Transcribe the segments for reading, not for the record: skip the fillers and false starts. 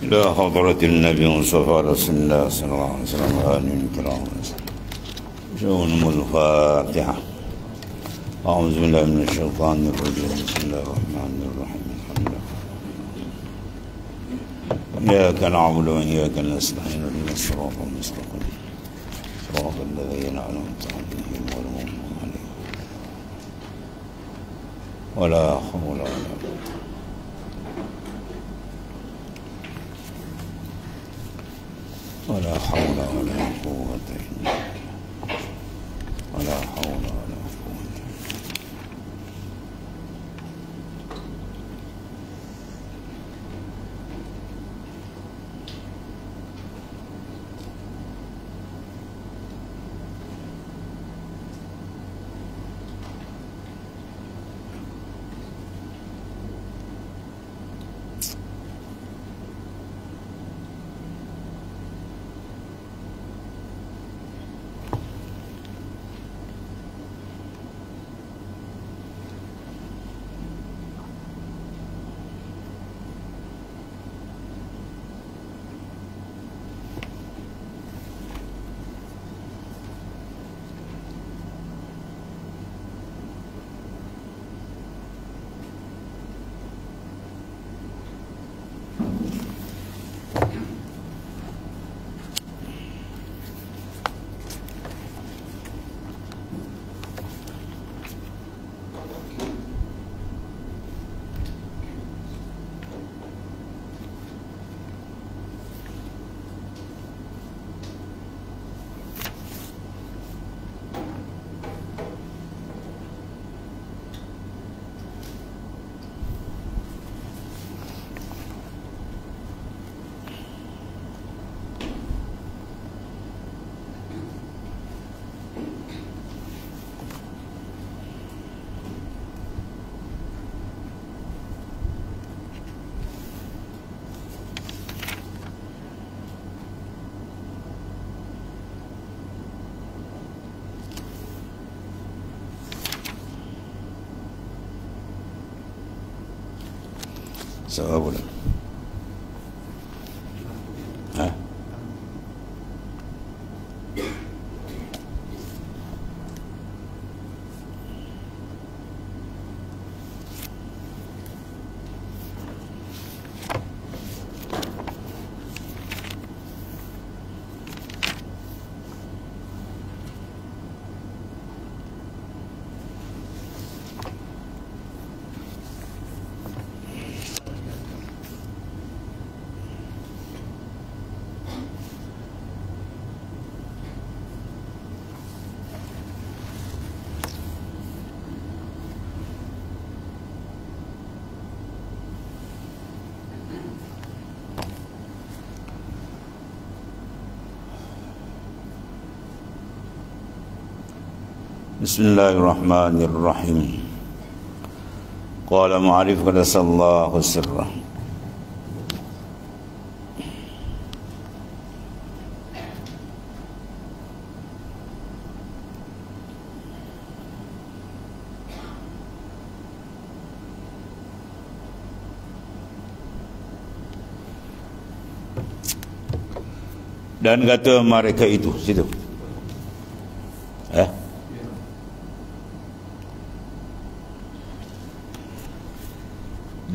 إلى حضرة النبي المصطفى رسول الله صلى الله عليه وسلم وآله الكرام. شؤون الفاتحة. أعوذ بالله من الشيطان الرجيم. بسم الله الرحمن الرحيم. الحمد لله. إياك نعبد وإياك نستعين اهدنا الصراط المستقيم صراط الذين أنعمت عليهم غير المغضوب عليهم ولا حول ولا قوة ولا حول ولا قوة إلا بالله ولا حول ولا قوة. Jawab boleh. Bismillahirrahmanirrahim. Qala mu'arif qadasallahu sirrah. Dan kata mereka itu situ.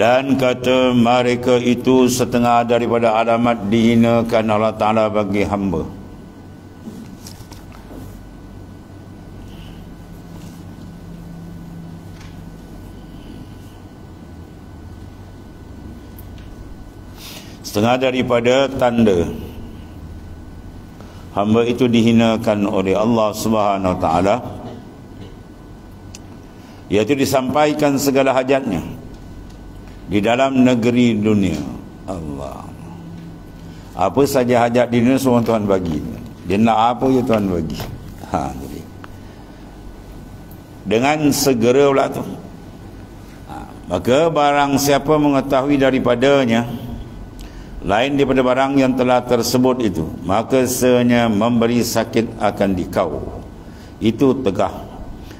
Dan kata mereka itu setengah daripada alamat dihinakan Allah Ta'ala bagi hamba. Setengah daripada tanda hamba itu dihinakan oleh Allah Subhanahu Wa Ta'ala, iaitu disampaikan segala hajatnya di dalam negeri dunia. Allah, apa saja hajat di dunia semua Tuhan bagi. Dia nak apa ya Tuhan bagi. Jadi dengan segera pula tu, maka barang siapa mengetahui daripadanya lain daripada barang yang telah tersebut itu, maka senya memberi sakit akan dikau. Itu tegah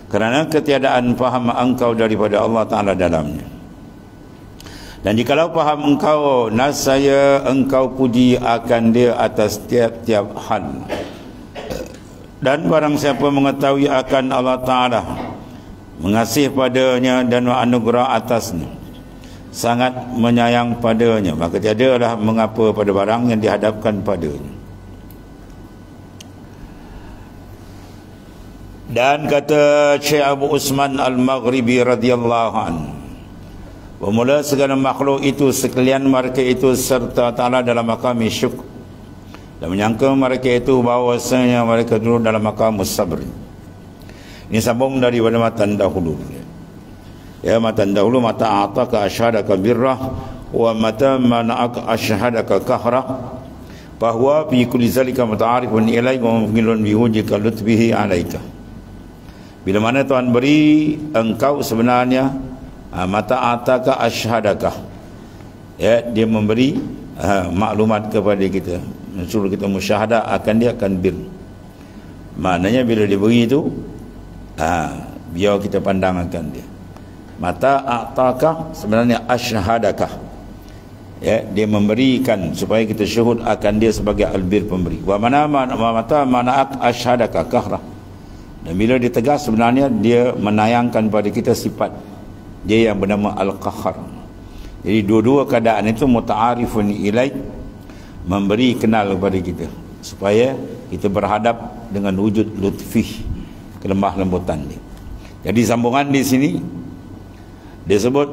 kerana ketiadaan faham engkau daripada Allah Ta'ala dalamnya. Dan jikalau faham engkau nasaya engkau puji akan dia atas tiap-tiap hal. Dan barang siapa mengetahui akan Allah Ta'ala, mengasihi padanya dan anugerah atasnya, sangat menyayang padanya, maka tiadalah mengapa pada barang yang dihadapkan padanya. Dan kata Syekh Abu Usman Al-Maghribi radhiyallahu anhu, bermula segala makhluk itu sekalian mereka itu serta Ta'ala dalam makam syukur, dan menyangka mereka itu bahawasanya mereka duduk dalam makam sabri. Ini sambung daripada matan dahulu. Ya, matan dahulu, mata ataka asyhadaka birrah wa mata mana'aka asyhadaka kahrah, bahwa fi kulli zalika muta'arifun ilaika wa mufghilun bihujika lutbihi alaika. Bila mana Tuhan beri engkau sebenarnya mata ataka asyhadaka, ya, dia memberi maklumat kepada kita, suruh kita musyahadah akan dia, akan bir. Maknanya bila dia beri itu, biar kita pandang akan dia. Mata ataka sebenarnya asyhadaka, ya, dia memberikan supaya kita syuhud akan dia sebagai albir, pemberi. Wa mana mata mana'ak asyhadaka kahra, dan bila dia tegas sebenarnya dia menayangkan pada kita sifat dia yang bernama Al-Qahhar. Jadi dua-dua keadaan itu muta'arifun ilaik, memberi kenal kepada kita supaya kita berhadap dengan wujud lutfih, kelemah lembutan dia. Jadi sambungan di sini dia sebut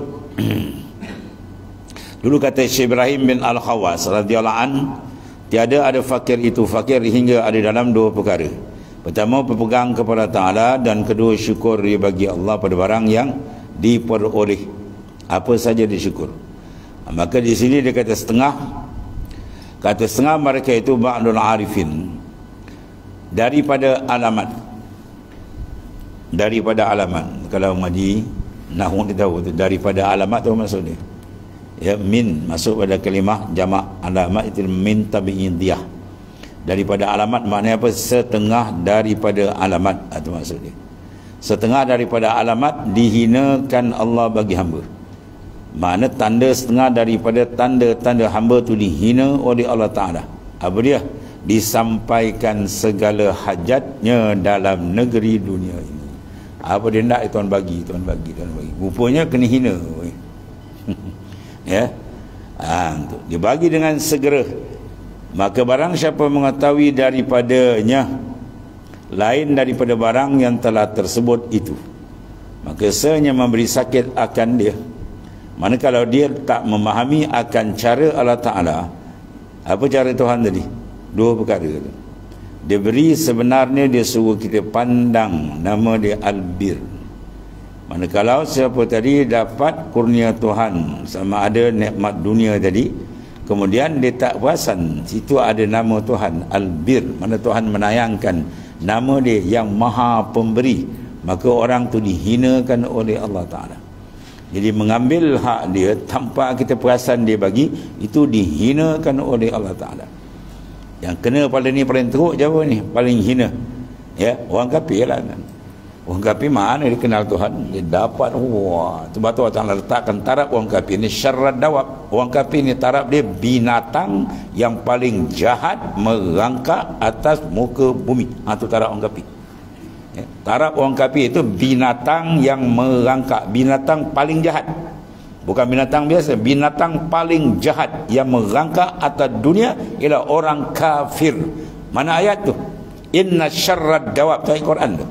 dulu kata Syekh Ibrahim bin Al-Khawas radhiyallahu an, tiada ada fakir itu fakir hingga ada dalam dua perkara. Pertama, berpegang kepada Ta'ala, dan kedua, syukur bagi Allah pada barang yang diperoleh, apa saja disyukur. Maka di sini dia kata setengah mereka itu ba'dul arifin, daripada alamat. Kalau ngaji nahwu dia tahu tu, daripada alamat tu maksud dia, ya, min masuk pada kalimah jamak alamat itu min tabi'idiyah. Daripada alamat maknanya apa? Setengah daripada alamat, itu maksud dia. Setengah daripada alamat dihinakan Allah bagi hamba. Makna tanda setengah daripada tanda-tanda hamba tu dihina oleh Allah Ta'ala. Apa dia? Disampaikan segala hajatnya dalam negeri dunia ini. Apa dia nak, Tuhan bagi. Rupanya kena hina. Ya. Dia bagi dengan segera. Maka barang siapa mengetahui daripadanya lain daripada barang yang telah tersebut itu, maka seanya memberi sakit akan dia. Manakala dia tak memahami akan cara Allah Ta'ala. Apa cara Tuhan tadi? Dua perkara. Dia beri sebenarnya, dia suruh kita pandang nama dia Al-Bir. Manakala siapa tadi dapat kurnia Tuhan, sama ada nikmat dunia tadi, kemudian dia tak perasan situ ada nama Tuhan Al-Bir, mana Tuhan menayangkan nama dia yang maha pemberi, maka orang tu dihinakan oleh Allah Ta'ala. Jadi mengambil hak dia tanpa kita perasan dia bagi, itu dihinakan oleh Allah Ta'ala. Yang kena pada ni paling teruk Jawa ni, paling hina, ya, orang kafir lah kan. Orang kafir mana dia kenal Tuhan, dia dapat, wah, sebab tu Allah Ta'ala letakkan taraf orang kafir ni syarrad dawab. Orang kafir ni taraf dia binatang yang paling jahat merangkak atas muka bumi. Itu taraf orang kafir, ya. Taraf orang kafir itu binatang yang merangkak, binatang paling jahat, bukan binatang biasa, binatang paling jahat yang merangkak atas dunia ialah orang kafir. Mana ayat tu? Inna syarrad dawab, tu ayat Quran tu.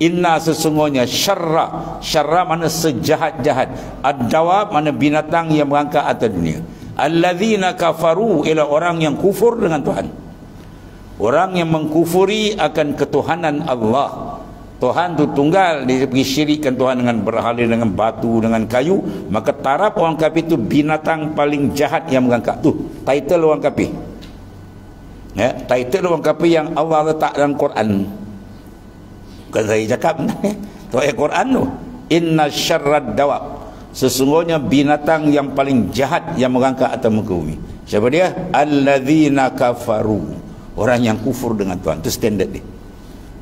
Inna sesungguhnya syarra mana sejahat-jahat, ad-dawab mana binatang yang merangkak atas dunia, alladzina kafaru ialah orang yang kufur dengan Tuhan, orang yang mengkufuri akan ketuhanan Allah. Tuhan tu tunggal, dia pergi syirikkan Tuhan dengan berhala, dengan batu, dengan kayu. Maka taraf orang kafir tu binatang paling jahat yang merangkak. Tu title orang kafir, ya, title orang kafir yang Allah letak dalam Quran. Bukan saya cakap, tu ayat Quran tu. Inna syarrad dawab, sesungguhnya binatang yang paling jahat yang merangkak atas muka bumi. Siapa dia? Alladzina kafaru, orang yang kufur dengan Tuhan. Itu standard dia.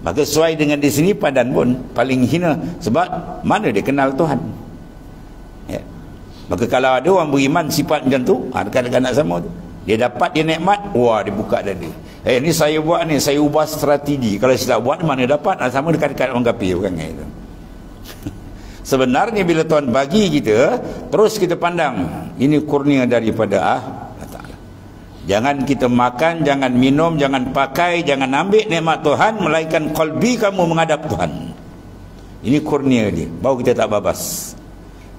Maka sesuai dengan di sini padan pun paling hina, sebab mana dia kenal Tuhan, ya. Maka kalau ada orang beriman sifat macam tu, dekat-dekat nak sama tu, dia dapat dia nikmat, wah dia buka dada. Ni saya buat ni, saya ubah strategi. Kalau saya tak buat mana dapat, sama dekat-dekat orang kafir bukan itu. Sebenarnya bila Tuhan bagi kita, terus kita pandang ini kurnia daripada Allah Ta'ala. Jangan kita makan, jangan minum, jangan pakai, jangan ambil nikmat Tuhan melainkan qalbi kamu menghadap Tuhan. Ini kurnia dia, baru kita tak babas.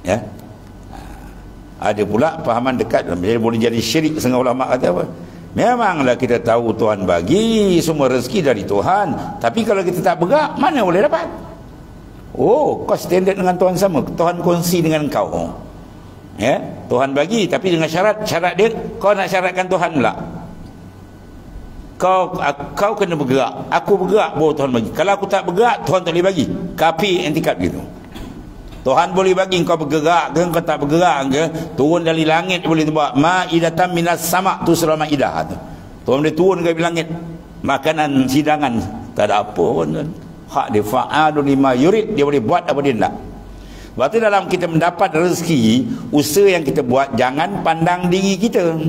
Ya. Ada pula pahaman dekat, jadi boleh jadi syirik. Setengah ulama kata apa? Memanglah kita tahu Tuhan bagi semua rezeki dari Tuhan, tapi kalau kita tak bergerak, mana boleh dapat? Oh, kau standard dengan Tuhan sama, Tuhan kongsi dengan kau. Ya, Tuhan bagi, tapi dengan syarat dia kau nak syaratkan Tuhan pula. Kau kena bergerak, aku bergerak baru Tuhan bagi. Kalau aku tak bergerak, Tuhan tak boleh bagi. Kafir intikad gitu. Tuhan boleh bagi kau bergerak ke, kau tak bergerak ke, turun dari langit boleh buat ma'idatan minas sama' tu surah Ma'idah tu. Tuhan boleh turun dari langit makanan hidangan, tak ada apa pun. Hak dia fa'alu lima yurid, dia boleh buat apa dia nak. Sebab tu dalam kita mendapat rezeki, usaha yang kita buat jangan pandang diri kita,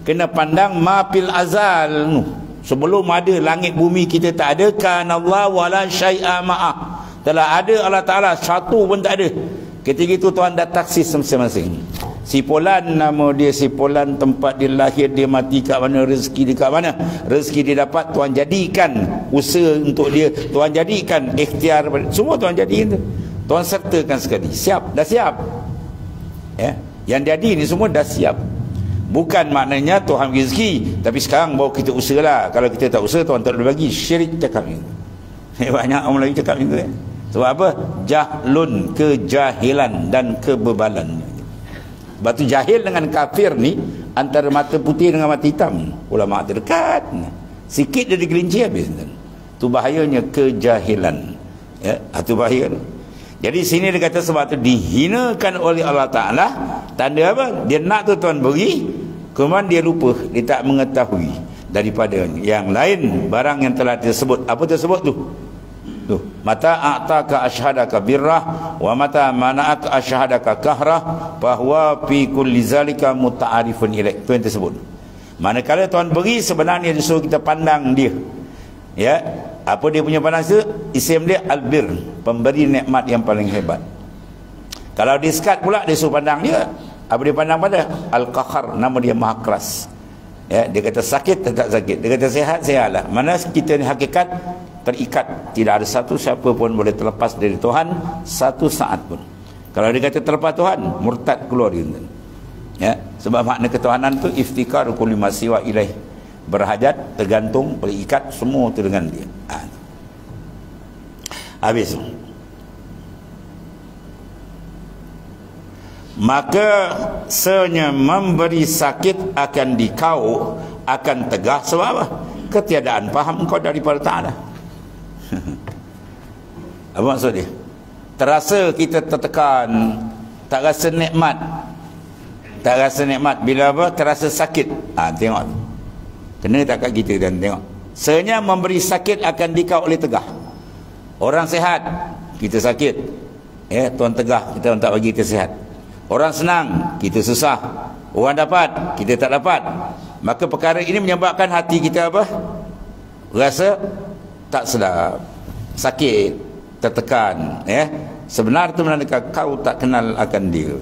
kena pandang mafil azal. Sebelum ada langit bumi kita tak ada, kanallahu wala syai'a ma'ah, telah ada Allah Ta'ala, satu pun tak ada. Ketika itu Tuhan dah taksis masing-masing. Si Fulan nama dia, si Fulan tempat dia lahir, dia mati kat mana, rezeki dia kat mana, rezeki dia dapat Tuhan jadikan usaha untuk dia, Tuhan jadikan ikhtiar, semua Tuhan jadikan tu, Tuhan sertakan sekali. Siap, dah siap. Ya, yang jadi ni semua dah siap. Bukan maknanya Tuhan bagi rezeki, tapi sekarang baru kita usahalah. Kalau kita tak usaha, Tuhan tak boleh bagi. Syirik cakap ni. Banyak orang lagi cakap ni. Sebab apa? Jahlun, kejahilan dan kebebalan. Sebab tu jahil dengan kafir ni antara mata putih dengan mata hitam. Ulama terdekat. Sikit dia digelincir habis. Tu bahayanya kejahilan. Ya, itu bahaya. Jadi sini dia kata sebab tu dihinakan oleh Allah Ta'ala. Tanda apa? Dia nak tu Tuhan beri, kemudian dia lupa, dia tak mengetahui daripada yang lain barang yang telah disebut. Apa tersebut tu? Mata a'taka asyhadaka birrah wa mata mana'aka asyhadaka kahrah bahwa fi kulli zalika muta'arifun ilaik. Itu yang tersebut. Manakala Tuhan beri, sebenarnya dia suruh kita pandang dia. Ya, apa dia punya pandang itu? Isim dia albir, pemberi nikmat yang paling hebat. Kalau dia sekat pula, dia suruh pandang dia. Apa dia pandang pada? Al-Qahar, nama dia maha keras. Ya, dia kata sakit, tak sakit. Dia kata sehat, sehatlah. Mana kita ni hakikat terikat, tidak ada satu siapa pun boleh terlepas dari Tuhan satu saat pun. Kalau dia kata terlepas Tuhan, murtad keluar dia. Ya, sebab makna ketuhanan tu iftikar kulli ma siwa ilaih, berhajat, tergantung, berikat, semua tu dengan dia. Habis. Maka senya memberi sakit akan dikau, akan tegah. Sebab apa? Ketiadaan faham kau daripada Ta'ala. Apa maksud dia? Terasa kita tertekan, tak rasa nikmat. Tak rasa nikmat. Bila apa? Terasa sakit. Tengok. Kena tak kat kita dan tengok. Senya memberi sakit akan dikau oleh tegah. Orang sehat, kita sakit. Tuhan tegah, kita tak bagi kita sehat. Orang senang, kita susah. Orang dapat, kita tak dapat. Maka perkara ini menyebabkan hati kita apa? Rasa tak sedap, sakit, tertekan. Sebenar itu menandakan kau tak kenal akan dia.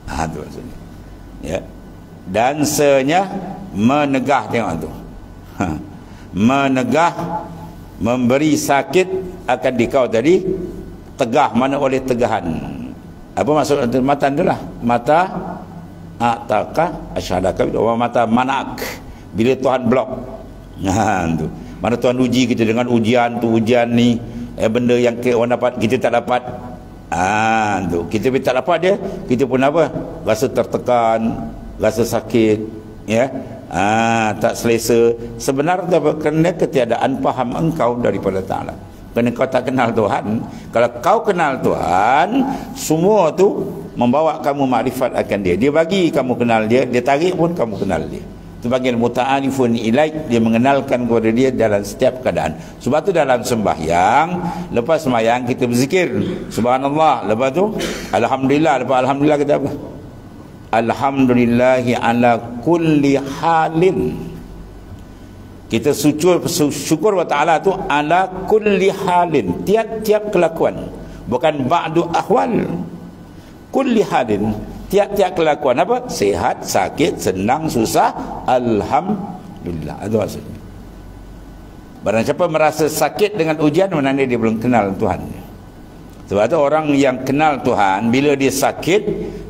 Itu maksudnya. Ya. Dan senya menegah, tengok tu. Menegah, memberi sakit akan dikau tadi, tegah, mana oleh tegahan. Apa maksud matan tu lah? Mata a'taka asyhadaka wa mata manak, bila Tuhan blok. Tu. Mana Tuhan uji kita dengan ujian tu, ujian ni, benda yang orang dapat kita tak dapat. Tu. Kita tak dapat dia, kita pun apa? Rasa tertekan, rasa sakit, ya. Tak selesa. Sebenarnya kerana ketiadaan faham engkau daripada Ta'ala. Kerana kau tak kenal Tuhan. Kalau kau kenal Tuhan, semua tu membawa kamu makrifat akan dia. Dia bagi kamu kenal dia, dia tarik pun kamu kenal dia. Itu panggil muta'arifun ilaik, dia mengenalkan kepada dia dalam setiap keadaan. Sebab tu dalam sembahyang, lepas sembahyang kita berzikir subhanallah, lepas tu alhamdulillah, lepas alhamdulillah kita apa? alhamdulillahi ala kulli halin. Kita syukur wa ta'ala tu ala kulli halin, tiap-tiap kelakuan, bukan ba'du ahwal. Kulli halin, tiap-tiap kelakuan. Apa? Sihat, sakit, senang, susah, alhamdulillah. Itu maksudnya. Barang siapa merasa sakit dengan ujian, maknanya dia belum kenal Tuhan. Sebab tu orang yang kenal Tuhan, bila dia sakit,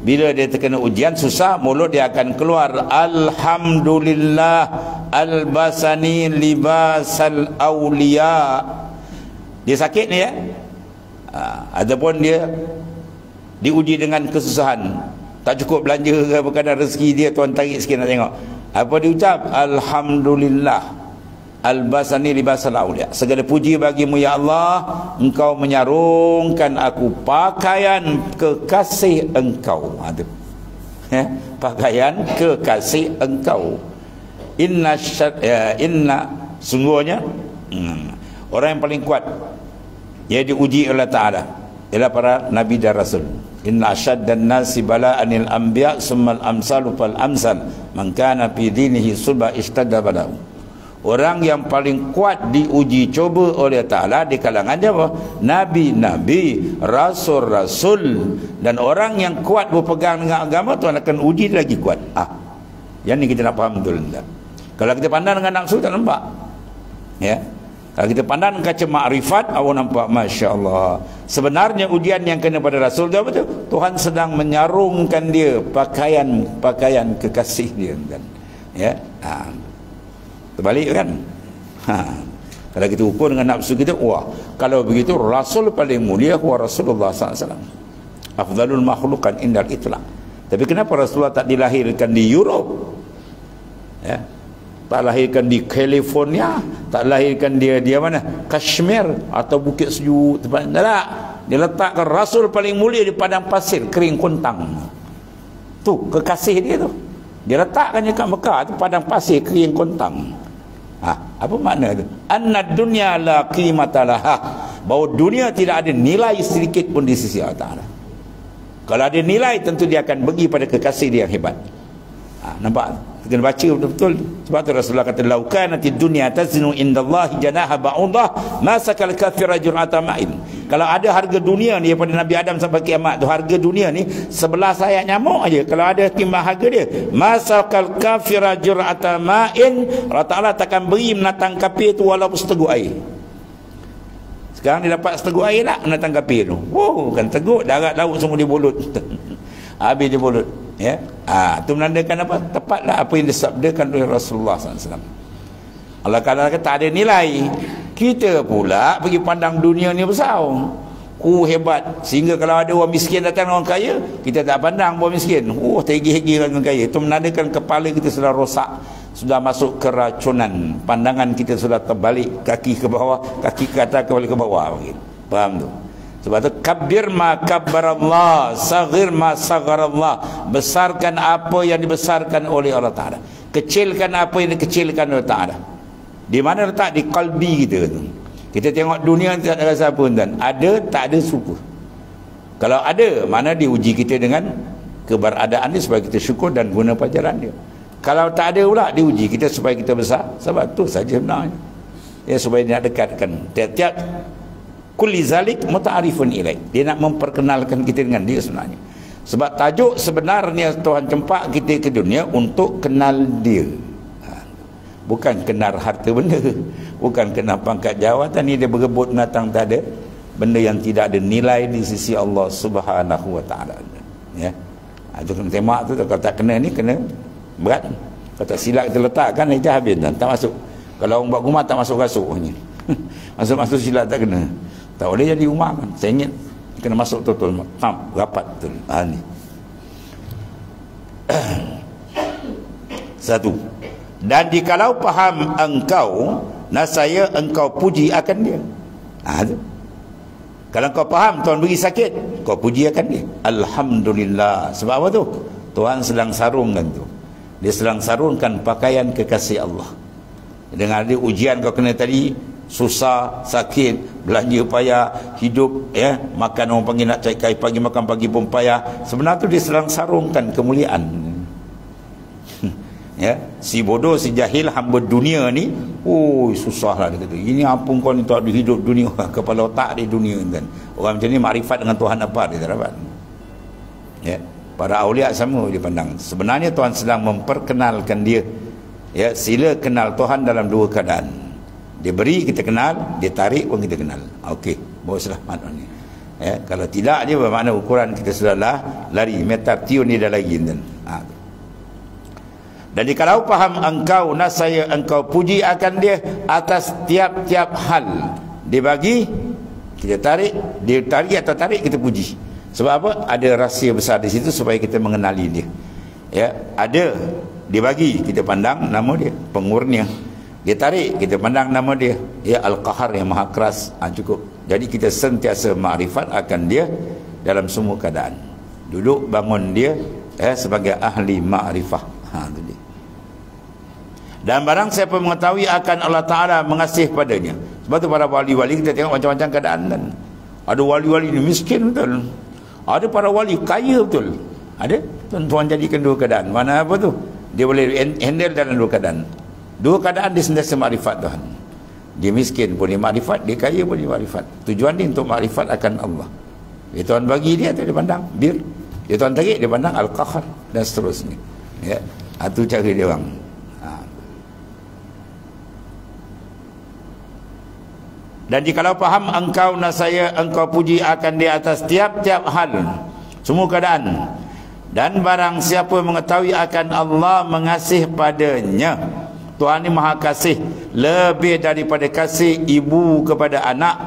bila dia terkena ujian susah, mulut dia akan keluar alhamdulillah albasani libasal awliya. Dia sakit ni ya. Ataupun dia diuji dengan kesusahan, tak cukup belanja ke apa, kadang rezeki dia Tuhan tarik sikit nak tengok. Apa dia ucap? Alhamdulillah albasani libasal awliya. Segala puji bagimu ya Allah, engkau menyarungkan aku pakaian kekasih engkau. Pakaian kekasih engkau. Inna sungguhnya orang yang paling kuat dia diuji oleh Ta'ala ialah para nabi dan rasul. Inna asyaddan nasi bala'anil anbiya summal amsalu fal amsal man kana fi dinihi sulba ishtadda bala'u. Orang yang paling kuat diuji coba oleh Ta'ala di kalangan dia apa? Nabi-nabi, rasul-rasul. Dan orang yang kuat berpegang dengan agama, Tuhan akan uji dia lagi kuat. Yang ni kita nak faham betul tak? Kalau kita pandang dengan nafsu tak nampak. Ya. Kalau kita pandang kaca makrifat, awak nampak Masya Allah. Sebenarnya ujian yang kena pada Rasul tu apa tu? Tuhan sedang menyarungkan dia pakaian kekasih dia kan. Ya. Terbalik kan? Kalau kita ukur dengan nafsu kita, wah, kalau begitu Rasul paling mulia wa Rasulullah SAW. Afdalul makhlukan indal itlaq. Tapi kenapa Rasulullah tak dilahirkan di Europe? Ya. Tak lahirkan di California, tak lahirkan dia mana? Kashmir atau Bukit Sejuk tempat tak. Dia letakkan Rasul paling mulia di padang pasir kering kontang. Tu kekasih dia tu. Dia letakkan dekat Mekah tu padang pasir kering kontang. Apa makna tu? Anna dunya la qimata laha. Bahawa dunia tidak ada nilai sedikit pun di sisi Allah Ta'ala. Kalau ada nilai, tentu dia akan pergi pada kekasih dia yang hebat. Nampak? Kita kena baca betul-betul. Sebab tu Rasulullah kata, "Lau kanatid dunya taznu indallahi janaha ba'udah, ma sakal kafira jur'ata ma'in." Kalau ada harga dunia ni daripada Nabi Adam sampai kiamat tu, harga dunia ni sebelah sayap nyamuk aja. Kalau ada timbang harga dia, ma sakal kafira jur'ata ma'in, Allah Ta'ala takkan beri menatang kafir tu walaupun seteguk air. Sekarang dia dapat seteguk air tak menatang kafir tu. Oh, kan teguk, darat laut semua dia bolut. Habis dia bolut. Ya, itu menandakan apa? Tepatlah apa yang disabdakan oleh Rasulullah SAW. Allah kata tak ada nilai. Kita pula pergi pandang dunia ni besar, hebat, sehingga kalau ada orang miskin datang orang kaya, kita tak pandang orang miskin. Tergigi-gigi orang kaya. Itu menandakan kepala kita sudah rosak, sudah masuk keracunan. Pandangan kita sudah terbalik, kaki ke bawah, kaki ke atas, kembali ke bawah. Faham tu? Sebab tu kabbir ma kabbarallah, saghir ma sagharallah. Besarkan apa yang dibesarkan oleh Allah Ta'ala, kecilkan apa yang dikecilkan oleh Ta'ala. Di mana letak? Di kalbi kita tu. Kita tengok dunia tak ada rasa pun dan ada, tak ada syukur. Kalau ada, mana diuji kita dengan keberadaan dia supaya kita syukur dan guna pelajaran dia. Kalau tak ada pula, diuji kita supaya kita besar. Sebab tu saja sebenarnya. Ya, supaya dia nak dekatkan. Tiap-tiap kulli zalik muta'arifun ilaih. Dia nak memperkenalkan kita dengan dia sebenarnya. Sebab tajuk sebenarnya Tuhan cempak kita ke dunia untuk kenal dia. Bukan kenal harta benda, bukan kenal pangkat jawatan. Ni dia berebut menatang tak ada benda yang tidak ada nilai di sisi Allah Subhanahu wa Ta'ala. Ya. Itu kena tembak tu. Kalau tak kena ni, kena berat. Kalau tak silap kita letakkan, itu habis dan tak masuk. Kalau orang buat rumah tak masuk kasut ni. Masuk-masuk silap tak kena. Tak boleh jadi rumah kan. Saya ingat kena masuk betul-betul. Rapat betul. Ni. Satu. Dan jikalau faham engkau, nasaya engkau puji akan dia. Tu. Kalau kau faham Tuhan beri sakit, kau puji akan dia. Alhamdulillah. Sebab apa tu? Tuhan sedang sarungkan tu. Dia sedang sarungkan pakaian kekasih Allah. Dengan ada ujian kau kena tadi, susah, sakit, belanja payah, hidup makan orang panggil nak cari kai pagi, makan pagi pun payah. Sebenarnya tu dia sedang sarungkan kemuliaan. Si bodoh, si jahil, hamba dunia ni, susahlah dia kata. Ini apa kau ni tak ada hidup dunia, kepala otak di dunia kan. Orang macam ni makrifat dengan Tuhan apa dia tak dapat. Para awliya sama dia pandang. Sebenarnya Tuhan sedang memperkenalkan dia. Sila kenal Tuhan dalam dua keadaan. Dia beri, kita kenal. Dia tarik pun kita kenal. Okey, bawa selamat ni. Kalau tidak dia bermakna ukuran kita sudahlah lari, metar tiun ni dah lagi kan. Dan jikalau faham engkau nasaya engkau puji akan dia atas tiap-tiap hal. Dia bagi, kita tarik. Dia tarik atau tarik, kita puji. Sebab apa? Ada rahsia besar di situ supaya kita mengenali dia. Ada, dia bagi, kita pandang nama dia, pengurnia. Dia tarik, kita pandang nama dia, Al-Qahar yang maha keras. Cukup. Jadi kita sentiasa makrifat akan dia dalam semua keadaan. Duduk bangun dia sebagai ahli makrifah. Itu dia. Dan barang siapa mengetahui akan Allah Ta'ala mengasih padanya. Sebab tu para wali-wali kita tengok macam-macam keadaan kan. Ada wali-wali ni miskin betul, ada para wali kaya betul. Ada Tuhan jadikan dua keadaan. Mana apa tu? Dia boleh handle dalam dua keadaan. Dua keadaan dia sentiasa makrifat Tuhan. Dia miskin pun dia makrifat, dia kaya pun dia makrifat. Tujuan dia untuk makrifat akan Allah. Dia Tuhan bagi dia tu dia pandang bir. Dia Tuhan tarik dia pandang Al-Qahar dan seterusnya. Itu cara dia orang. Dan jikalau faham engkau nasaya engkau puji akan dia atas tiap-tiap hal, semua keadaan. Dan barang siapa mengetahui akan Allah mengasih padanya. Tuhan ni maha kasih, lebih daripada kasih ibu kepada anak,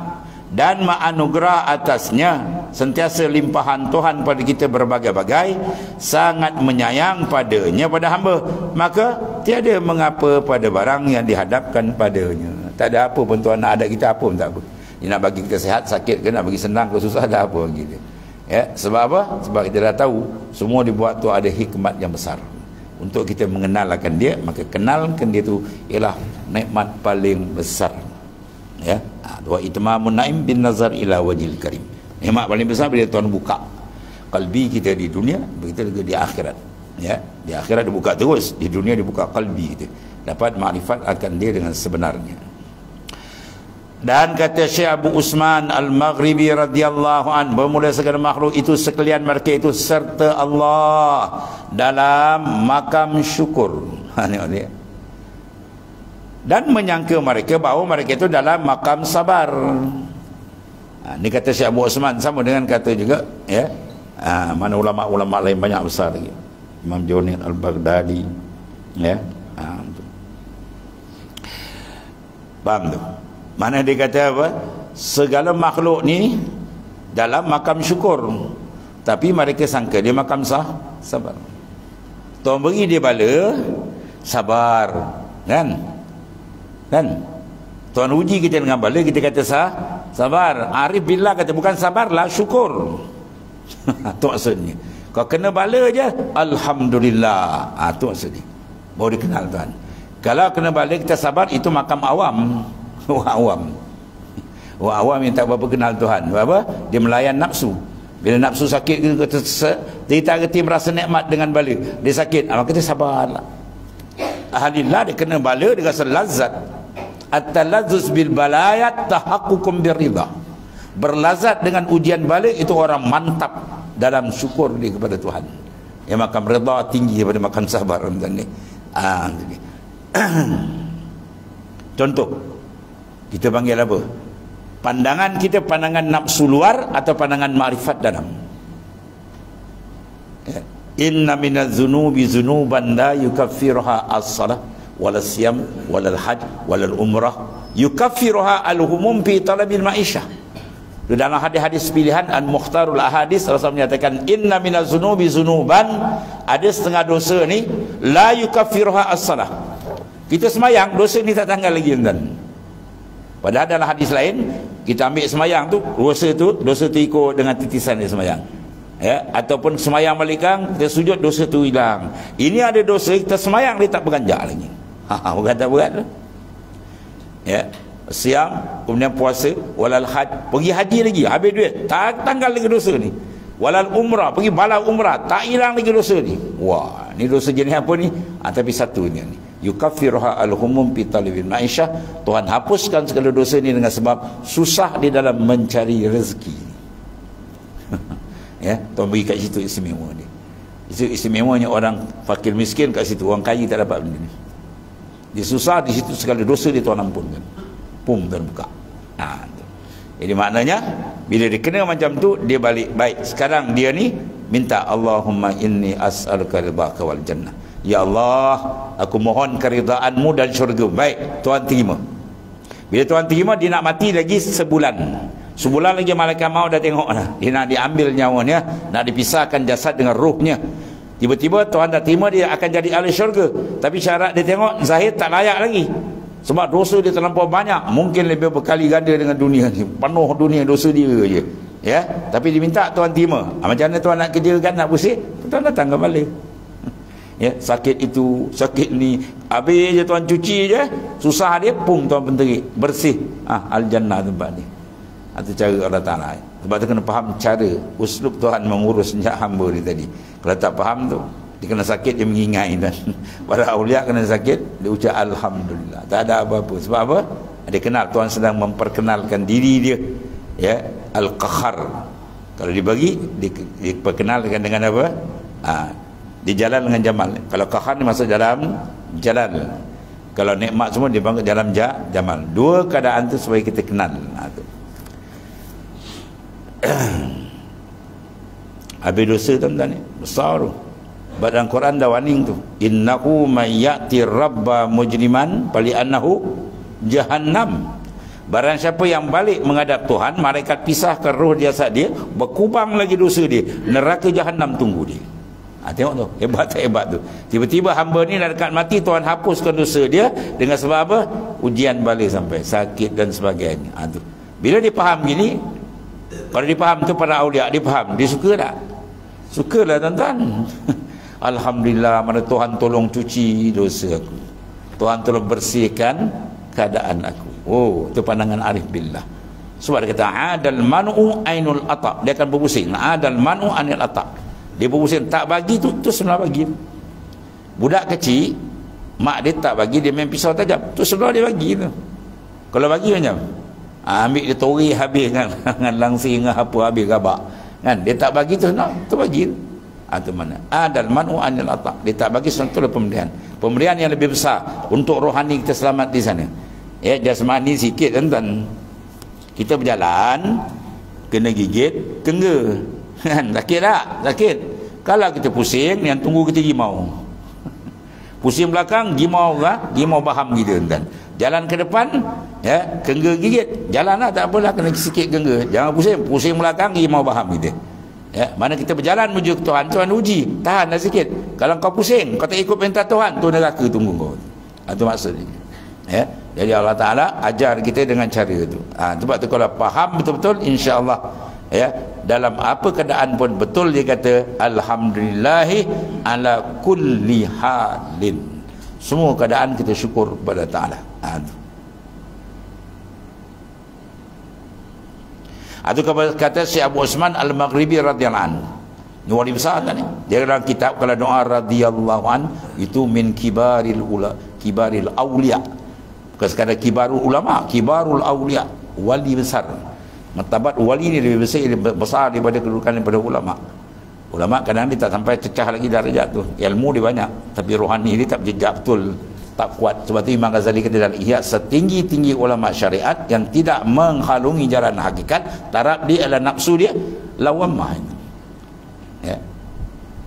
dan menganugerah atasnya sentiasa limpahan Tuhan pada kita berbagai-bagai, sangat menyayang padanya pada hamba, maka tiada mengapa pada barang yang dihadapkan padanya. Tak ada apa pun Tuhan nak ada kita apa pun tak apa. Dia nak bagi kita sihat, sakit ke, nak bagi senang ke susah, ada apa bagi dia. Sebab apa? Sebab kita dah tahu semua dibuat tu ada hikmat yang besar untuk kita mengenalkan dia. Maka kenalkan dia tu ialah nikmat paling besar. Wa itmamun naim bin nazar ila wajhil karim. Nikmat paling besar bila Tuhan buka kalbi kita di dunia, begitu juga di akhirat. Di akhirat dibuka terus, di dunia dibuka kalbi kita, dapat makrifat akan dia dengan sebenarnya. Dan kata Syekh Abu Usman Al-Maghribi radhiyallahu an, bermula segala makhluk itu sekalian mereka itu serta Allah dalam makam syukur. Dan menyangka mereka bahawa mereka itu dalam makam sabar. Ini kata Syekh Abu Usman, sama dengan kata juga mana ulama-ulama lain banyak besar lagi. Imam Junaid Al-Baghdadi. Faham tu? Mana dia kata apa? Segala makhluk ni dalam makam syukur, tapi mereka sangka dia makam sabar. Tuhan beri dia bala, sabar. Kan? Tuhan uji kita dengan bala, kita kata sabar. Arif billah kata bukan sabarlah, syukur. Itu maksudnya. Kau kena bala je, alhamdulillah. Itu maksudnya. Baru dikenal Tuhan. Kalau kena bala kita sabar, itu makam awam. Orang awam yang tak berapa kenal Tuhan. Apa? Dia melayan nafsu. Bila nafsu sakit, dia tak kerti merasa nikmat dengan bala. Dia sakit, maka dia sabarlah. Alhamdulillah dia kena bala, dia rasa lazat. At-talazzuz bil balayat tahaqqukum birridha. Berlazat dengan ujian bala itu orang mantap dalam syukur dia kepada Tuhan. Yang makam redha tinggi daripada makam sabar macam ni. Contoh, kita panggil apa? Pandangan kita pandangan nafsu luar atau pandangan makrifat dalam. Inna minaz zunubi zunuban la yukaffiruha as-salah wal siyam wal hajj wal umrah yukaffiruha al-humum fi talabil ma'isyah. Dalam hadis-hadis pilihan Al-Mukhtarul Ahadis, Rasulullah menyatakan inna minaz zunubi zunuban, ada setengah dosa ni la yukaffiruha as-salah. Kita semayang, dosa ni tak tanggal lagi tuan. Padahal dalam hadis lain kita ambil semayang tu, dosa tu ikut dengan titisan dia semayang. Ataupun semayang balikkan, kita sujud, dosa tu hilang. Ini ada dosa kita semayang dia tak beranjak lagi. Bukan tak berat tu. siam, kemudian puasa, walal haj, pergi haji lagi, habis duit, tak tanggal lagi dosa ni. Walal umrah, pergi balau umrah, tak hilang lagi dosa ni. Wah, ni dosa jenis apa ni? Tapi satu ni, yukaffiruha al-humum fi talibil ma'isyah. Tuhan hapuskan segala dosa ni dengan sebab susah di dalam mencari rezeki. Ya, Tuhan bagi kat situ istimewa ni. Itu istimewanya orang fakir miskin kat situ, orang kaya tak dapat benda ni. Dia susah di situ, segala dosa dia Tuhan ampunkan. Pum, Tuhan buka. Jadi maknanya bila dia kena macam tu, dia balik baik. Sekarang dia ni minta, Allahumma inni as'aluka ridhaka wal jannah. Ya Allah, aku mohon keridaan-Mu dan syurga. Baik, Tuhan terima. Bila Tuhan terima, dia nak mati lagi sebulan. Sebulan lagi malaikat maut dah tengok dah. Dia nak diambil nyawanya, nak dipisahkan jasad dengan rohnya. Tiba-tiba Tuhan dah terima, dia akan jadi ahli syurga. Tapi syarat dia tengok, zahir tak layak lagi. Sebab dosa dia terlampau banyak, mungkin lebih berkali ganda dengan dunia ni. Penuh dunia dosa dia je. Ya, tapi diminta Tuhan terima. Macam mana Tuhan nak kerjakan, nak pusing, Tuhan datang kembali. Ya, sakit itu, sakit ni, habis je Tuhan cuci je, susah dia, pum, Tuhan penteri, bersih. Al-Jannah tempat ni. Itu cara Allah Ta'ala. Sebab tu kena faham cara, uslub Tuhan mengurus hamba ni tadi. Kalau tak faham tu, dia kena sakit, dia mengingai. Dan para awliya kena sakit, dia ucap Alhamdulillah, tak ada apa-apa. Sebab apa? Dia kenal Tuhan sedang memperkenalkan diri dia, ya, Al-Qahar. Kalau dibagi, diperkenalkan dengan apa? Di jalan dengan jamal. Kalau Qahar ni masuk dalam jalan, kalau nikmat semua dia bangun dalam jamal. Dua keadaan tu supaya kita kenal. Tu habis dosa tuan-tuan ni besar tu. Dalam Quran dah warning tu, innahu may ya'ti rabba mujriman fali annahu jahannam. Barang siapa yang balik menghadap Tuhan, malaikat pisahkan roh jasad dia, berkubang lagi dosa dia, neraka jahanam tunggu dia. Tengok tu, hebat tak hebat tu. Tiba-tiba hamba ni dah dekat mati, Tuhan hapuskan dosa dia dengan sebab apa? Ujian balik sampai sakit dan sebagainya. Tu bila dia faham gini, kalau dia faham tu, para awliya dia faham, dia suka tak? Sukalah tuan-tuan. Alhamdulillah, mana Tuhan tolong cuci dosa aku, Tuhan tolong bersihkan keadaan aku. Oh, itu pandangan arif billah. Sebab dia kata adal man'u ainul ata', dia akan berpusing. Adal man'u anil ata', dia berpusing, tak bagi tu sebelah bagi. Budak kecil, mak dia tak bagi, dia main pisau tajam, tu sebelah dia bagi tu. Kalau bagi macam ambil dia tori habis kan, dengan langsing dengan apa habis gabak kan, dia tak bagi tu nak, tu bagi. Itu mana? Adal man'u anil ata', dia tak bagi sesuatu pemberian yang lebih besar untuk rohani kita selamat di sana. Ya, jasmani sikit tuan-tuan. Kita berjalan kena gigit tengga kan, sakit tak? Sakit. Kalau kita pusing, yang tunggu kita gimau. Pusing belakang, gimau baham kita tuan-tuan. Jalan ke depan, ya, kengga gigit, jalanlah tak apalah, kena sikit kengga. Jangan pusing belakang, gimau baham kita. Ya, mana kita berjalan menuju ke Tuhan, Tuhan uji, tahanlah sikit. Kalau kau pusing, kau tak ikut perintah Tuhan, tu neraka tunggu kau. Itu maksudnya. Ya, jadi Allah Ta'ala ajar kita dengan cara itu. Sebab tu kalau faham betul-betul, insya-Allah, ya, dalam apa keadaan pun betul dia kata alhamdulillahi ala kulli halin. Semua keadaan kita syukur kepada Ta'ala. Itu kata Syekh Abu Osman Al-Maghribi radhiyallahu anhu. Ini wali besar kan ni. Dia dalam kitab kalau doa radhiyallahu an itu min kibaril awliya. Bukan sekadar kibarul ulama, kibarul awliya, wali besar. Martabat wali ni lebih besar daripada kedudukan daripada ulama. Ulama kadang dia tak sampai cecah lagi darjat tu. Ilmu dia banyak, tapi rohani dia tak berjejak betul, tak kuat. Sebab tu Imam Ghazali kata dalam Ihya, setinggi-tinggi ulama syariat yang tidak menghalungi jalan hakikat, taraf dia adalah nafsu dia lawamah. Ya.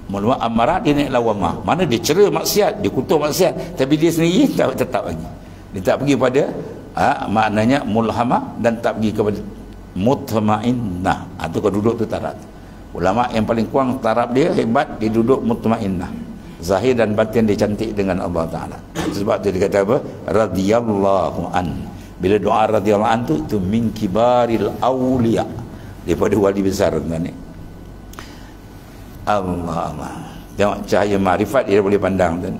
Mula amarah dia naik lawamah. Mana dia cera maksiat, dia kutuk maksiat, tapi dia sendiri tak tetap lagi. Dia tak pergi pada maknanya mulhamah, dan tak pergi kepada mutmainnah. Itu kalau duduk tu taraf. Ulama yang paling kurang taraf dia hebat, dia duduk mutmainnah. Zahir dan batin dia cantik dengan Allah Ta'ala. Sebab tu dia kata apa? Radiyallahu an. Bila doa radiyallahu an tu, itu min kibaril awliya, daripada wali besar tuan ni. Allah. Tengok cahaya makrifat dia boleh pandang tuan.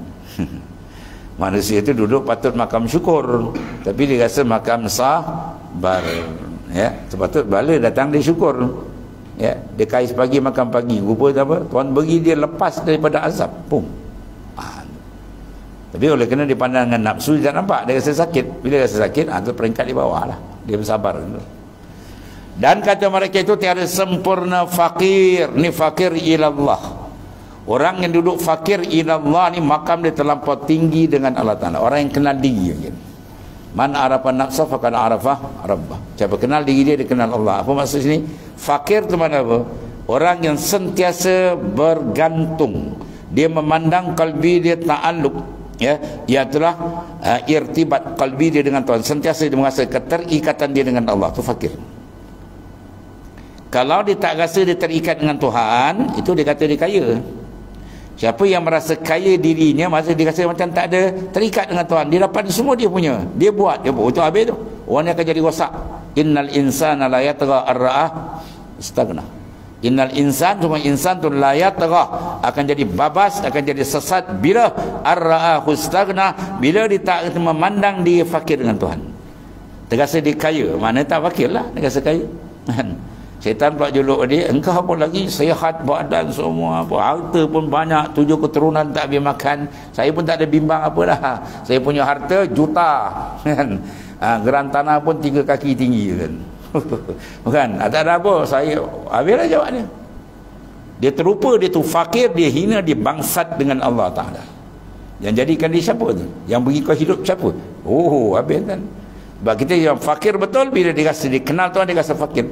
Manusia itu duduk patut makam syukur, tapi dia rasa makam sabar. Ya, sepatut bala datang dia syukur. Ya, dia kais pagi makan pagi, rupa apa? Tuan bagi dia lepas daripada azab. Pum. Tapi oleh kerana dia pandang dengan nafsu, dia tak nampak, dia rasa sakit. Bila rasa sakit, itu peringkat di bawah lah. Dia bersabar. Dan kata mereka itu tiada sempurna fakir. Ni fakir ilallah. Orang yang duduk fakir ilallah ni makam dia terlampau tinggi dengan Allah Ta'ala. Orang yang kenal diri. Man arafa nafsa faqad arafa rabbah. Siapa kenal diri dia kenal Allah. Apa maksud sini? Fakir tu mana apa? Orang yang sentiasa bergantung. Dia memandang kalbi dia ta'alluq. Ya, ia telah irtibat kalbi dia dengan Tuhan. Sentiasa dia merasa keterikatan dia dengan Allah. Itu fakir. Kalau dia tak rasa dia terikat dengan Tuhan, itu dia kata dia kaya. Siapa yang merasa kaya dirinya, masa dia rasa macam tak ada terikat dengan Tuhan, dia dapat semua dia punya, dia buat itu habis tu, orang ni akan jadi rosak. Innal insana la yatgha ar-ra'ah istaghna. Innal insan, semua insan tu la yatgha, akan jadi babas, akan jadi sesat bila ar-ra'ah istaghna, bila dia tak memandang dia fakir dengan Tuhan. Terasa dia kaya, mana tak fakir lah, dia rasa kaya. Syaitan pula juluk dia, engkau apa lagi, sihat badan semua, apa, harta pun banyak, 7 keturunan tak habis makan, saya pun tak ada bimbang apa dah, saya punya harta juta, kan? Geran tanah pun 3 kaki tinggi, kan? Bukan, tak ada apa, saya habislah jawab dia. Dia terlupa dia tu fakir, dia hina, dia bangsat dengan Allah Ta'ala. Yang jadikan dia siapa tu? Yang bagi kau hidup siapa? Oh, habis kan. Sebab kita yang fakir betul, bila dia rasa dia kenal Tuhan, dia rasa fakir.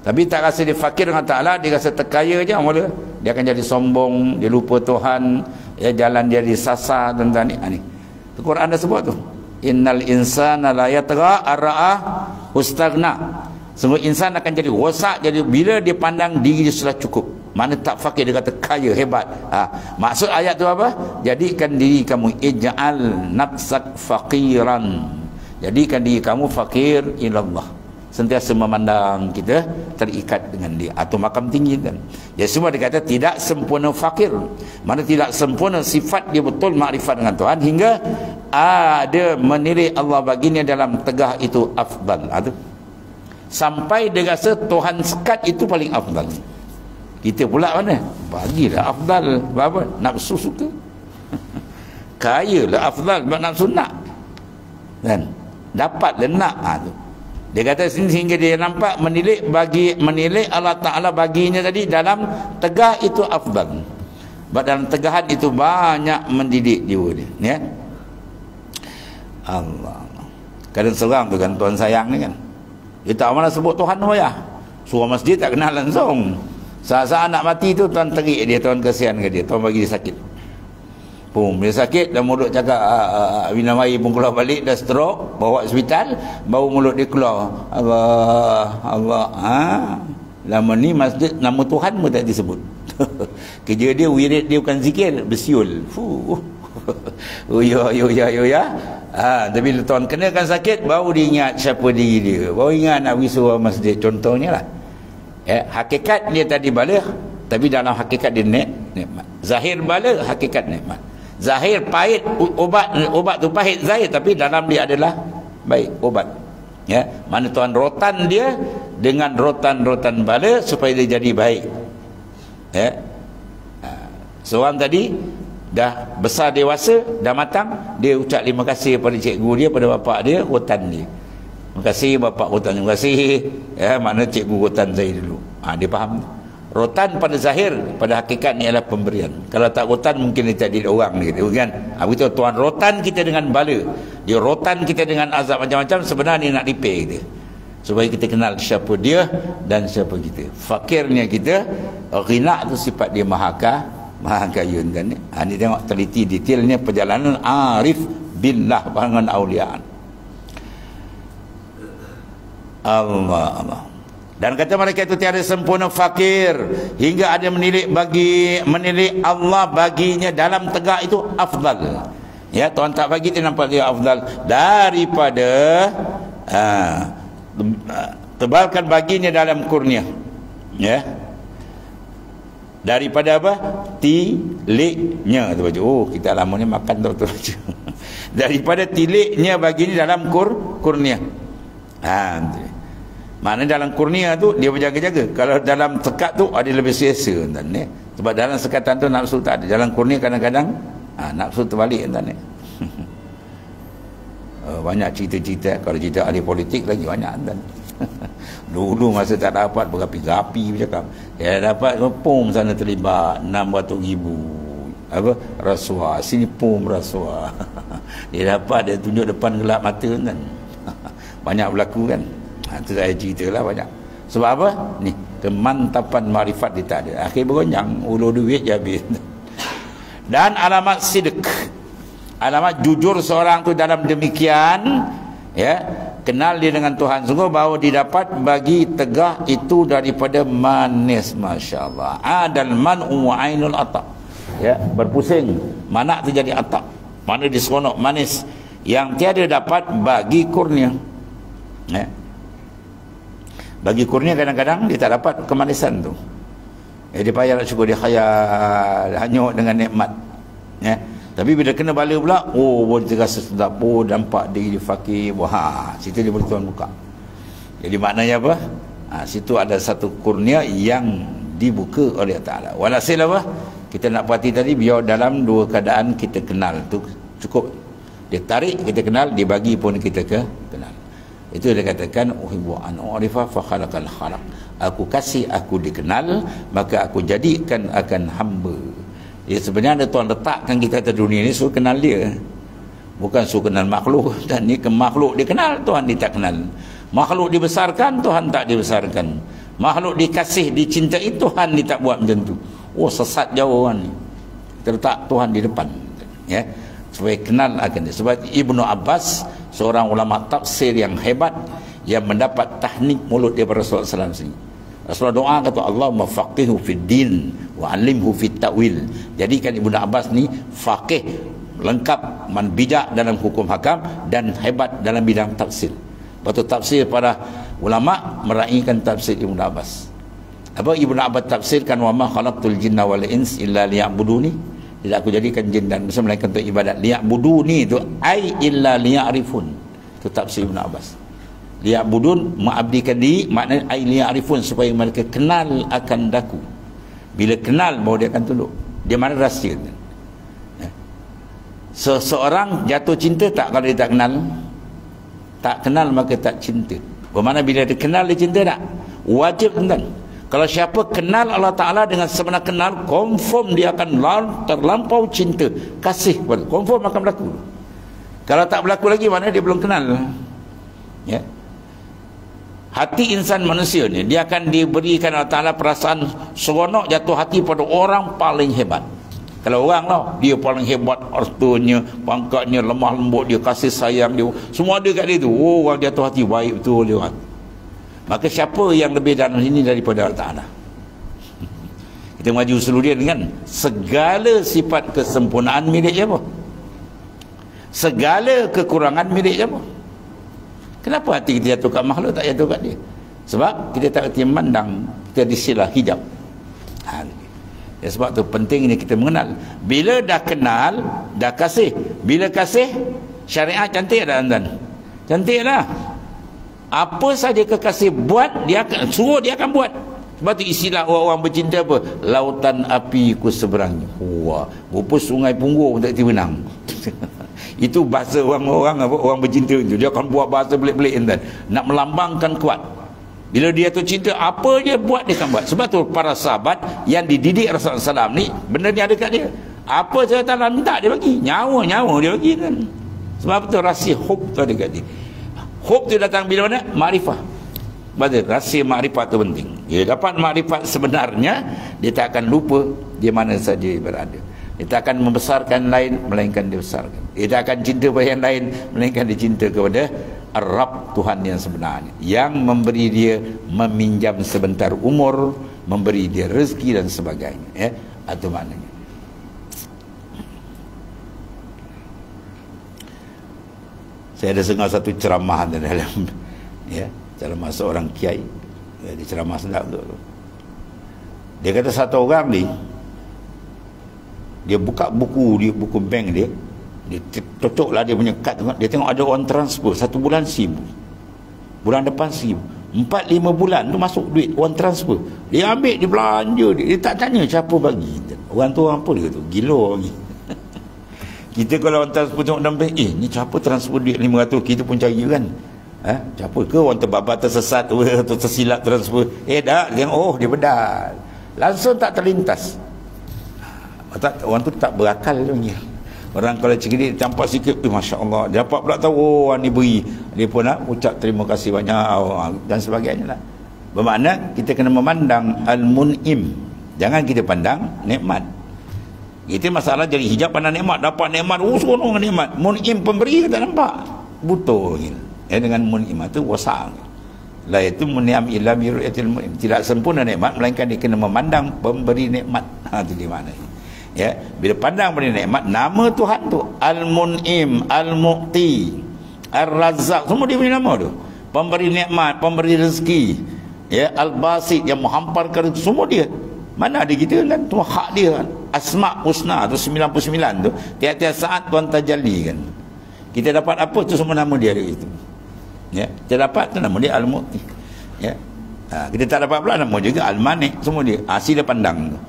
Tapi tak rasa dia fakir dengan Ta'ala, dia rasa terkaya je mula. Dia akan jadi sombong, dia lupa Tuhan, ya, jalan dia disasar tentang ni. Ni. Quran dah sebut tu. Innal insana la yatgha ar-ra'ah ustaghna. Sungguh insan akan jadi rosak, jadi bila dia pandang diri dia sudah cukup. Mana tak fakir, dia kata kaya, hebat. Maksud ayat tu apa? Jadikan diri kamu ij'al nafsak faqiran. Jadikan diri kamu fakir ilallah. Sentiasa memandang kita terikat dengan dia atau makam tinggi kan. Ya, semua dikata tidak sempurna fakir. Mana tidak sempurna sifat dia betul makrifat dengan Tuhan hingga ada menilai Allah baginya dalam tegah itu afdal. Sampai dia rasa Tuhan sekat itu paling afdal. Kita pula mana? Bagilah afdal. Apa? Nafsu suka. Kayalah afdal sebab nafsu nak. Kan? Dapatlah nak tu. Dia kata sehingga dia nampak menilai Allah Ta'ala baginya tadi dalam tegah itu afdal. Sebab dalam tegahan itu banyak mendidik jiwa dia. Ya? Allah. Kadang seorang tu kan Tuhan sayang ni kan. Dia tak mana sebut Tuhan tu ya. Suruh masjid tak kenal langsung. Saat-saat nak mati tu Tuhan terik dia, Tuhan kesian ke dia, Tuhan bagi dia sakit. Pum, dia sakit, dah mulut cakap minum air pun keluar balik, dah stroke, bawa hospital, bau mulut dia keluar. Allah. Lama ni masjid nama Tuhan pun tak disebut. Kerja dia wirid dia bukan zikir, bersiul. Ya. Tapi bila Tuhan kenakan sakit, baru dia ingat siapa diri dia. Baru ingat nak pergi surau masjid, contohnya lah. Hakikat dia tadi bala, tapi dalam hakikat dia nikmat. Zahir bala, hakikat nikmat. Zahir pahit, obat tu pahit zahir, tapi dalam dia adalah baik, obat. Ya, mana Tuhan rotan dia dengan rotan-rotan bala supaya dia jadi baik. Ya. Seorang tadi dah besar dewasa, dah matang, dia ucap terima kasih pada cikgu dia, pada bapak dia, rotan dia. Terima kasih bapak rotan, terima kasih. Ya, mana cikgu rotan saya dulu. Dia faham. Rotan pada zahir, pada hakikat ni adalah pemberian. Kalau tak rotan mungkin dia tak jadi orang gitu kan. Begitu Tuhan rotan kita dengan bala. Dia rotan kita dengan azab macam-macam, sebenarnya nak repair kita. Supaya kita kenal siapa dia dan siapa kita. Fakirnya kita, ghina tu sifat dia maha kaya kan. Ni tengok teliti detailnya perjalanan arif billah dengan auliaan. Allah. Dan kata mereka itu tiada sempurna fakir hingga ada menilai Allah baginya dalam tegak itu afdal. Ya, Tuhan tak bagi dia nampak dia afdal daripada tebalkan baginya dalam kurnia. Ya. Daripada apa? Tiliknya tu baju. Oh, kita lama ni makan tu baju. daripada tiliknya bagi ni dalam kurnia. Maknanya dalam kurnia tu dia berjaga-jaga. Kalau dalam sekat tu ada lebih selesa tuan ni. Sebab dalam sekatan tu nafsu tak ada. Dalam kurnia kadang-kadang nafsu terbalik tuan ni. Banyak cerita-cerita. Kalau cerita ahli politik lagi banyak tuan. Dulu masa tak dapat berapi-gapi bercakap. Dia dapat pom sana terlibat 600,000 rasuah. Sini pom rasuah. Dia dapat, dia tunjuk depan gelap mata kan. Banyak berlaku kan. Itu saya ceritalah banyak. Sebab apa? Ni kemantapan makrifat dia tak ada. Akhir beronjang, ulur duit je habis. Dan alamat sidq, alamat jujur seorang tu dalam demikian, ya, kenal dia dengan Tuhan sungguh, bahawa didapat bagi tegah itu daripada manis. Masya-Allah. Adal man'u wa ainul ata. Ya, berpusing, mana tu jadi ata. Mana diseronok, manis yang tiada dapat bagi kurnia. Ya. Bagi kurnia kadang-kadang dia tak dapat kemanisan tu. Dia payah nak syukur, dia khayal hanyut dengan nikmat. Ya. Tapi bila kena bala pula, dia rasa sedap, nampak diri dia fakir, situ dia boleh Tuhan buka. Jadi maknanya apa? Situ ada satu kurnia yang dibuka oleh Ta'ala. Walhasil apa? Kita nak perhati tadi, biar dalam dua keadaan kita kenal tu cukup. Dia tarik kita kenal, dia bagi pun kita kenal. Itu dia katakan uhibbu an u'rifa fa khalaqal khalaq. Aku kasih aku dikenal, maka aku jadikan akan hamba. Dia sebenarnya Tuhan letakkan kita atas dunia ni suruh kenal dia. Bukan suruh kenal makhluk. Dan ni ke makhluk dikenal, Tuhan dia tak kenal. Makhluk dibesarkan, Tuhan tak dibesarkan. Makhluk dikasih, dicintai, Tuhan dia tak buat macam tu. Sesat jauh orang ni. Terletak Tuhan di depan. Ya. Supaya kenal akan dia. Sebab Ibnu Abbas, seorang ulama tafsir yang hebat, yang mendapat tahnik mulut daripada Rasulullah SAW. Rasulullah doa kata, Allahumma faqihu fid din wa alimhu fit ta'wil. Jadikan Ibnu Abbas ni faqih, lengkap, bijak dalam hukum hakam dan hebat dalam bidang tafsir. Lepas tafsir para ulama meraihkan tafsir Ibnu Abbas. Apa Ibnu Abbas tafsirkan, wa ma khalaqtul jinna wal ins illa liya'buduni. Tidak aku jadikan jin dan manusia melainkan untuk ibadat. Liya'buduni itu ai illa liya'rifun. Itu tafsir Ibnu Abbas. Liya'budun, mengabdikan diri, maknanya ai liya'rifun, supaya mereka kenal akan daku. Bila kenal baru dia akan tunduk. Dia mana rahsia. Seseorang jatuh cinta tak kalau dia tak kenal? Tak kenal maka tak cinta. Bermakna bila dia kenal dia cinta tak? Wajib tuan. Kalau siapa kenal Allah Ta'ala dengan sebenar kenal, confirm dia akan terlampau cinta, kasih kepada, confirm akan berlaku. Kalau tak berlaku lagi, mana dia belum kenal. Ya. Hati insan manusia ni, dia akan diberikan Allah Ta'ala perasaan seronok jatuh hati pada orang paling hebat. Kalau orang lah, dia paling hebat, hartanya, pangkatnya, lemah lembut, dia kasih sayang dia, semua ada kat dia tu. Orang jatuh hati, baik betul dia orang. Maka siapa yang lebih dalam sini daripada Allah Ta'ala? Kita maju seluruh dengan segala sifat kesempurnaan milik siapa? Segala kekurangan milik siapa? Kenapa hati kita jatuh kat makhluk, tak jatuh kat dia? Sebab kita tak kerti memandang, kita disilah hijab. Ya, sebab tu pentingnya kita mengenal. Bila dah kenal, dah kasih. Bila kasih, syariat cantik tak tuan? Cantik lah. Apa saja kekasih buat, dia akan suruh, dia akan buat. Sebab tu istilah orang-orang bercinta apa? Lautan api ku seberangnya. Wah, rupa sungai Punggur tak tibenang. Itu bahasa orang-orang apa, orang bercinta itu. Dia akan buat bahasa pelik-pelik kan, nak melambangkan kuat. Bila dia tu cinta, apa dia buat dia akan buat. Sebab tu para sahabat yang dididik Rasulullah SAW ni, benda ni ada kat dia. Apa saya tak minta dia bagi, nyawa dia bagi kan. Sebab tu rahsia hub tu ada kat dia. Hub tu datang bila mana? Makrifah. Berarti rahsia makrifat tu penting. Dia dapat makrifat sebenarnya, dia tak akan lupa di mana saja berada. Dia tak akan membesarkan lain, melainkan dia besarkan. Dia tak akan cinta pada yang lain, melainkan dia cinta kepada Ar-Rabb, Tuhan yang sebenarnya, yang memberi dia, meminjam sebentar umur, memberi dia rezeki dan sebagainya. Ya, itu maknanya. Saya ada dengar satu ceramah dalam, ya, ceramah seorang kiai. Dia ceramah sedap tu. Dia kata satu orang ni, dia buka buku bank dia, Dia tutup lah dia punya kad, dia tengok ada orang transfer 1 bulan 1,000, bulan depan 1,000, 4-5 bulan tu masuk duit orang transfer, dia ambil, dia belanja, dia tak tanya siapa bagi. Orang tu orang apa dia tu, gila lagi. Kita kalau orang transfer tengok dalam bank, ni siapa transfer duit 500, kita pun cari kan, siapa ke orang terbabat, tersesat atau tersilap transfer, dah dia, oh dia benar, langsung tak terlintas. Orang tu tak berakal tu. Orang kalau cerdik campak sikit, Masya Allah, dia dapat pula tahu, oh ni beri, dia pun nak ucap terima kasih banyak dan sebagainya lah. Bermakna kita kena memandang al-mun'im, jangan kita pandang nikmat. Itu masalah jadi hijab pandang nikmat, dapat nikmat, seronok nikmat. Mun'im pemberi kita nampak butuh dengan mun'im itu wasang lah, itu mun'im illa bi ru'yatil mun'im, tidak sempurna nikmat melainkan dia kena memandang pemberi nikmat. Itu di mana ya, bila pandang pemberi nikmat, nama Tuhan tu Al-Mun'im, Al-Mu'ti, Ar-Razzaq, semua dia punya nama tu, pemberi nikmat, pemberi rezeki, ya, Al-Basit, yang menghamparkan rezeki, semua dia. Mana ada kita kan, tu hak dia kan. Asma' Husna tu 99 tu, tiap-tiap saat Tuhan tajalli kan. Kita dapat apa tu semua nama dia itu. Ya, kita dapat tu nama dia Al-Mu'ti. Ya. Kita tak dapat pula nama juga Al-Mani', semua dia. Sila pandang tu.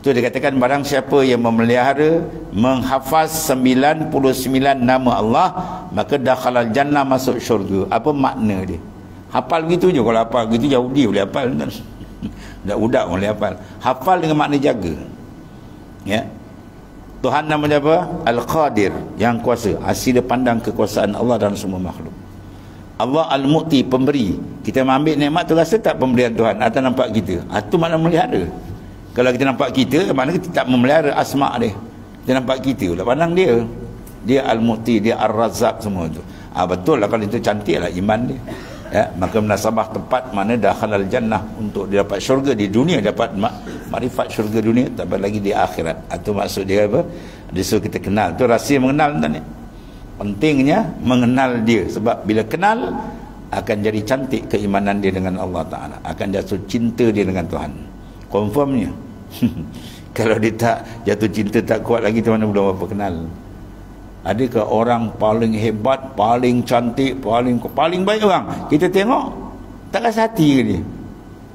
Tu dia katakan barang siapa yang memelihara, menghafaz 99 nama Allah, maka dakhalal jannah, masuk syurga. Apa makna dia? Hafal begitu je. Kalau hafal begitu, Yahudi boleh hafal. Budak-budak boleh hafal. Hafal dengan makna jaga. Ya. Tuhan namanya apa? Al-Qadir, yang kuasa. Sila pandang kekuasaan Allah dalam semua makhluk. Allah Al-Mu'ti, pemberi. Kita mengambil nikmat tu, rasa tak pemberian Tuhan atau nampak kita? Itu makna melihara. Kalau kita nampak kita, mana kita tak memelihara asma' dia. Kita nampak kita, lah pandang dia. Dia Al-Mu'ti, dia Ar-Razzaq, semua tu. Betul lah, kalau itu cantik lah iman dia. Ya, maka munasabah tepat mana dakhalal jannah, untuk dia dapat syurga di dunia, dapat makrifat syurga dunia, tak lagi di akhirat. Itu maksud dia apa? Dia suruh kita kenal. Tu rahsia mengenal tuan ni. Pentingnya mengenal dia, sebab bila kenal akan jadi cantik keimanan dia dengan Allah Ta'ala, akan jatuh cinta dia dengan Tuhan. Confirmnya. Kalau dia tak jatuh cinta, tak kuat lagi, tu mana belum apa kenal. Adakah orang paling hebat, paling cantik, paling baik orang, kita tengok tak rasa hati ke dia?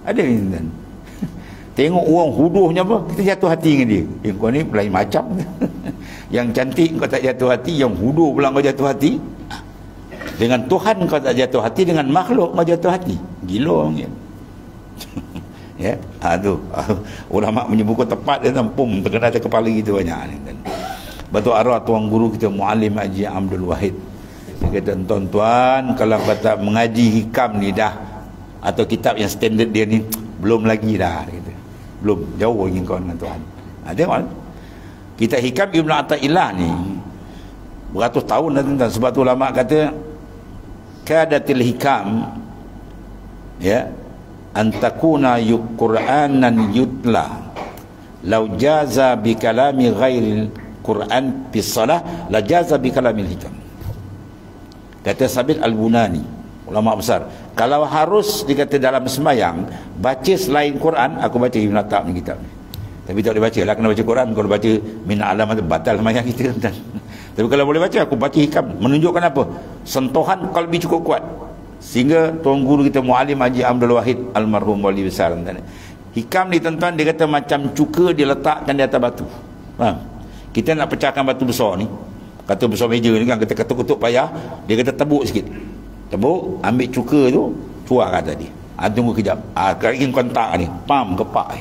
Ada kan? Tengok orang huduhnya apa, kita jatuh hati dengan dia. Kau ni lain macam. Yang cantik kau tak jatuh hati, yang huduh pula kau jatuh hati. Dengan Tuhan kau tak jatuh hati, dengan makhluk kau jatuh hati. Gila orang. Ya, tu ulama menyebut tepat dia, pum terkena atas kepala gitu banyak ni kan. Batu arwah tuan guru kita Muallim Haji Abdul Wahid, dia kata, tuan-tuan kalau kata mengaji hikam ni dah, atau kitab yang standard dia ni, belum lagi dah, dia kata. Belum, jauh lagi kau dengan Tuhan. Tengok kitab hikam Ibn Atta'illah ni beratus tahun dah tuan. Sebab tu ulama kata kadatil hikam, ya, antakuna Qur'anan yutla law jaza bi kalami ghairil Quran fi salah la jaza bi kalamil hikam. Kata Sabit Al-Bunani, ulama besar, kalau harus dikata dalam sembahyang baca selain Quran, aku baca Ibn Attab ni kitab ni. Tapi tak boleh baca lah, kena baca Quran. Kalau baca min alam itu batal sembahyang kita kan. Tapi kalau boleh baca, aku baca hikam, menunjukkan apa? Sentuhan kalbi cukup kuat. Sehingga tuan guru kita Muallim Haji Abdul Wahid almarhum wali besar. Hikam ni tuan-tuan, dia kata macam cuka diletakkan di atas batu. Faham? Kita nak pecahkan batu besar ni, kata besar meja ni kan, kita ketuk-ketuk payah, dia kata tebuk sikit. Tebuk, ambil cuka tu, cuak kat tadi. Tunggu kejap. Kali ini kontak ni, pam, gepak.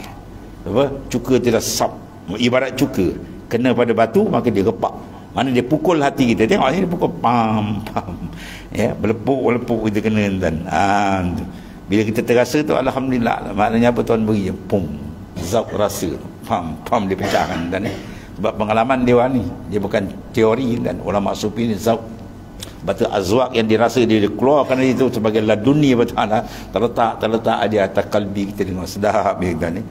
Apa? Cuka tidak sap. Ibarat cuka kena pada batu, maka dia gepak. Mana dia pukul hati kita. Tengok ni dia pukul pam, pam. Ya, berlepuk kita kena tuan. Bila kita terasa tu, alhamdulillah. Maknanya apa Tuhan beri? Pum. Zauq rasa. Pam, pam dia pecahkan tuan. Sebab pengalaman dia ni, dia bukan teori, dan ulama sufi ni zauq. Batu azwaq yang dirasa dia keluarkan itu sebagai laduni betul, terletak dia atas kalbi kita dengan sedap kita ni.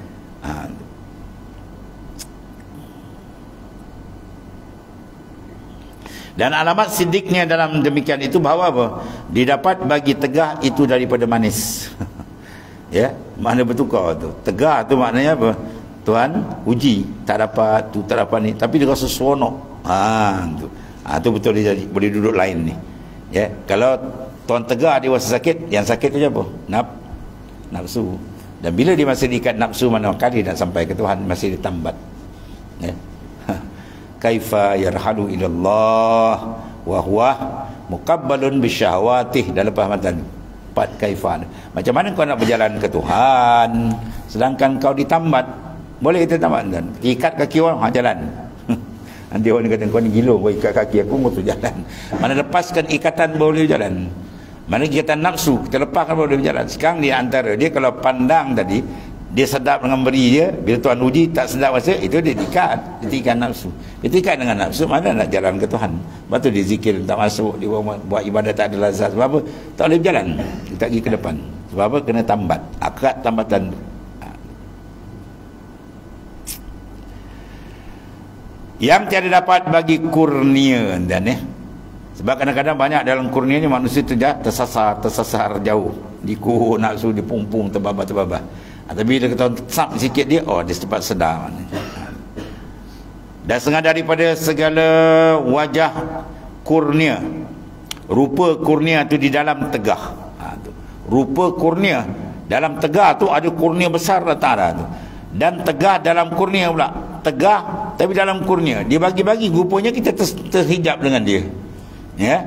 Dan alamat sidiknya dalam demikian itu bahawa apa? Didapat bagi tegah itu daripada manis. Ya, mana bertukar tu. Tegah tu maknanya apa? Tuhan uji, tak dapat tu, tak dapat ni, tapi dia rasa seronok. Tu. Tu betul dia jadi, boleh duduk lain ni. Ya, kalau tuan tegar dia rasa sakit, yang sakit tu apa? Nafsu. Dan bila dia masih diikat nafsu, mana kali nak sampai ke Tuhan, masih ditambat. Ya. Kaifa yarhalu ilallah wa huwa muqabbalun bisyahawatih, dalam pahamatan 4 kaifan. Macam mana kau nak berjalan ke Tuhan sedangkan kau ditambat? Boleh kita tambat kan? Ikat kaki orang, jalan. Nanti orang kata kau ni gila, kau ikat kaki aku tu jalan. Mana lepaskan ikatan boleh jalan. Mana ikatan nafsu kita lepaskan boleh berjalan. Sekarang di antara dia kalau pandang tadi dia sedap dengan beri dia, bila Tuhan uji tak sedap rasa, itu dia diikat nafsu. Dia ikat dengan nafsu, mana nak jalan ke Tuhan? Lepas tu dia zikir tak masuk, dia buat ibadah tak ada lazat. Sebab apa? Tak boleh berjalan, dia tak pergi ke depan. Sebab apa? Kena tambat, akad tambatan. Yang tiada dapat bagi kurnia, dan sebab kadang-kadang banyak dalam kurnia ni manusia tersasar jauh, dikuh nafsu, dipumpung terbabah. Tapi bila kita sap sikit dia, dia cepat sedar. Dan setengah daripada segala wajah kurnia, rupa kurnia tu di dalam tegah. Rupa kurnia dalam tegah tu ada kurnia besar datang tu. Dan tegah dalam kurnia pula. Tegah tapi dalam kurnia. Dia bagi-bagi, rupanya kita terhijab dengan dia. Ya.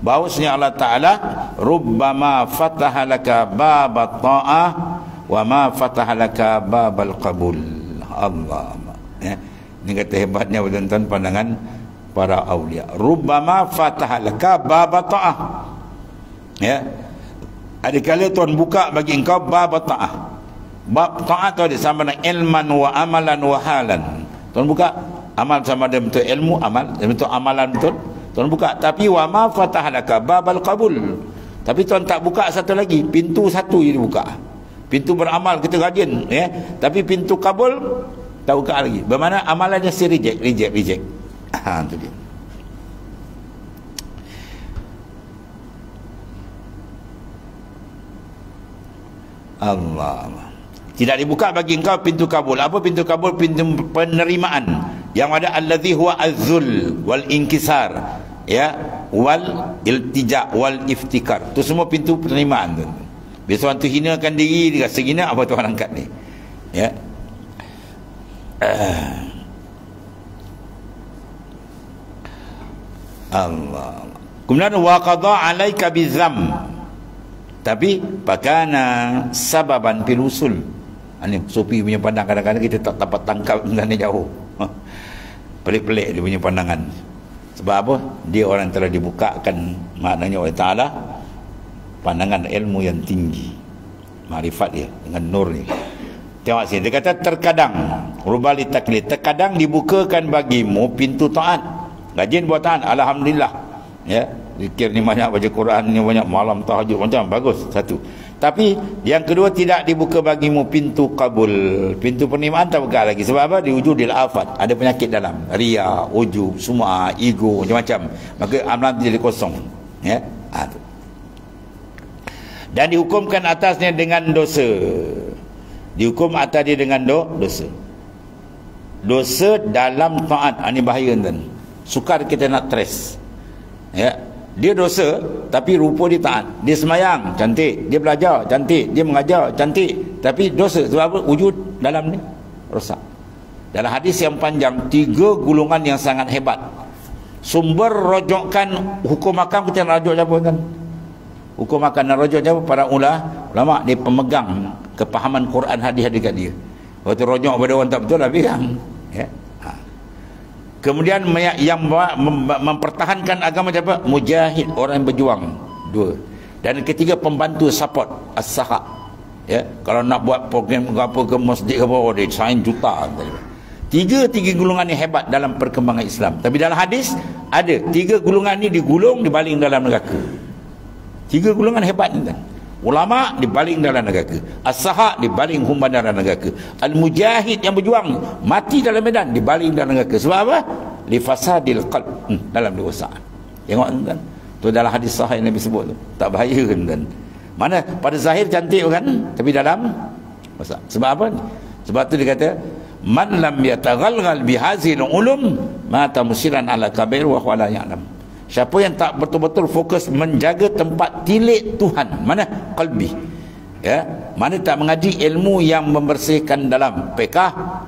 Bahawasanya Allah Ta'ala rubbama fataha laka babat ta'ah wa ma fataha laka babal qabul. Allah. Ya. Ini kata hebatnya tuan-tuan pandangan para awliya. Rubbama fataha laka babat ta'ah. Ya. Adakala Tuhan buka bagi engkau babat ta'ah. Bab ta'ah tu ada sama dengan ilman wa amalan wa halan. Tuhan buka amal sama ada bentuk ilmu, amal bentuk amalan betul. Tuhan buka. Tapi wa ma fataha laka babal qabul. Tapi Tuhan tak buka satu lagi, pintu satu je dibuka. Pintu beramal kita rajin, ya. Tapi pintu kabul tak buka lagi. Bermakna amalannya si reject. Itu dia. Allah. Tidak dibuka bagi engkau pintu kabul. Apa pintu kabul? Pintu penerimaan. Yang ada allazi huwa az-zul wal inkisar, ya, wal iltija wal iftikar. Itu semua pintu penerimaan tu. Bila seorang tu hinakan diri, dia rasa hina, apa Tuhan angkat ni? Ya. Allah. Kemudian wa qada alaika bizam. Tapi pakana sababan fil usul. Ini Sufi punya pandang, kadang-kadang kita tak dapat tangkap dengan dia jauh. Pelik-pelik dia punya pandangan. Sebab apa? Dia orang telah dibukakan, maknanya oleh Ta'ala, pandangan ilmu yang tinggi, makrifat dia dengan nur ni. Tengok sini, dia kata terkadang rubali taklid, terkadang dibukakan bagimu pintu taat. Rajin buat taat, alhamdulillah, ya. Zikir ni banyak, baca Quran ni banyak, malam tahajud macam bagus, satu. Tapi yang kedua, tidak dibuka bagimu pintu kabul, pintu penerimaan tak buka lagi. Sebab apa? Di wujudil afat, ada penyakit dalam, ria, ujub, semua, ego, macam-macam. Maka amalan jadi kosong, ya. Dan dihukumkan atasnya dengan dosa. Dihukum atas dia dengan dosa. Dosa dalam taat. Ini bahaya kan. Sukar kita nak trace. Ya. Dia dosa tapi rupa dia taat. Dia semayang cantik, dia belajar cantik, dia mengajar cantik, tapi dosa. Sebab apa? Wujud dalam ni rosak. Dalam hadis yang panjang, 3 golongan yang sangat hebat. Sumber rojokan hukum akam, kita nak rojok siapa kan? Hukum akan nak rojok siapa? Para ulama, dia pemegang kepahaman Quran, hadis dekat dia. Waktu rojok pada orang tak betul lah pegang, ya. Kemudian yang mempertahankan agama siapa? Mujahid, orang yang berjuang. 2. Dan ketiga, pembantu, support, as-saha. Ya, kalau nak buat program apa ke masjid ke apa, dia sign juta. 3 golongan ni hebat dalam perkembangan Islam. Tapi dalam hadis ada 3 golongan ni digulung, dibaling dalam neraka. 3 golongan hebat ni kan. Ulama dibaling dalam neraka, as-saha dibaling humban dalam neraka, al-mujahid yang berjuang mati dalam medan dibaling dalam neraka. Sebab apa? Li fasadil qalb, dalam dosa. Tengok kan, tu dalam hadis sahih Nabi sebut tu. Tak bahaya kan? Mana pada zahir cantik kan, tapi dalam dosa. Sebab apa? Sebab tu dia kata man lam yataghalghal bihazil ulum mata musiran ala kabir wa huwa la ya'lam. Siapa yang tak betul-betul fokus menjaga tempat tilik Tuhan, mana qalbi, ya, mana tak mengaji ilmu yang membersihkan dalam, fiqh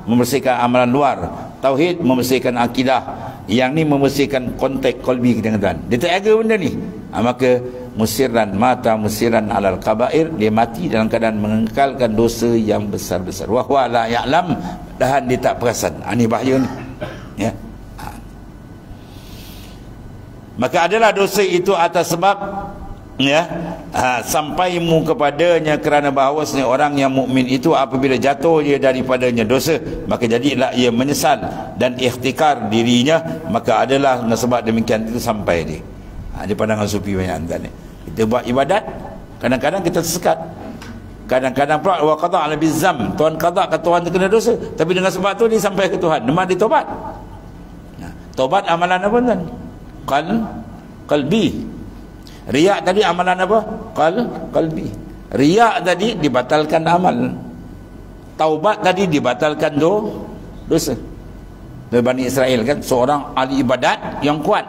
membersihkan amalan luar, tauhid membersihkan akidah, yang ni membersihkan konteks qalbi kita dengan Tuhan. Dia tak jaga benda ni, maka musiran mata musiran alal kabair, dia mati dalam keadaan mengekalkan dosa yang besar-besar. Wa huwa la ya'lam, dan dia tak perasan. Ini bahaya ni, ya. Maka adalah dosa itu atas sebab, ya, sampaimu kepadanya, kerana bahawasanya orang yang mukmin itu apabila jatuh dia daripadanya dosa, maka jadilah ia menyesal dan ikhtikar dirinya, maka adalah sebab demikian itu sampai dia. Dia pandangan sufi banyak ni. Kita buat ibadat, kadang-kadang kita tersekat, kadang-kadang pula wa qada' ala bizam, Tuhan qada' ke Tuhan terkena dosa, tapi dengan sebab tu dia sampai ke Tuhan, dia tobat. Tobat amalan apa tuan? Qalbi. Riak tadi amalan apa? Qalbi. Riak tadi dibatalkan amal. Taubat tadi dibatalkan dosa. Dari Bani Israel kan, seorang ahli ibadat yang kuat,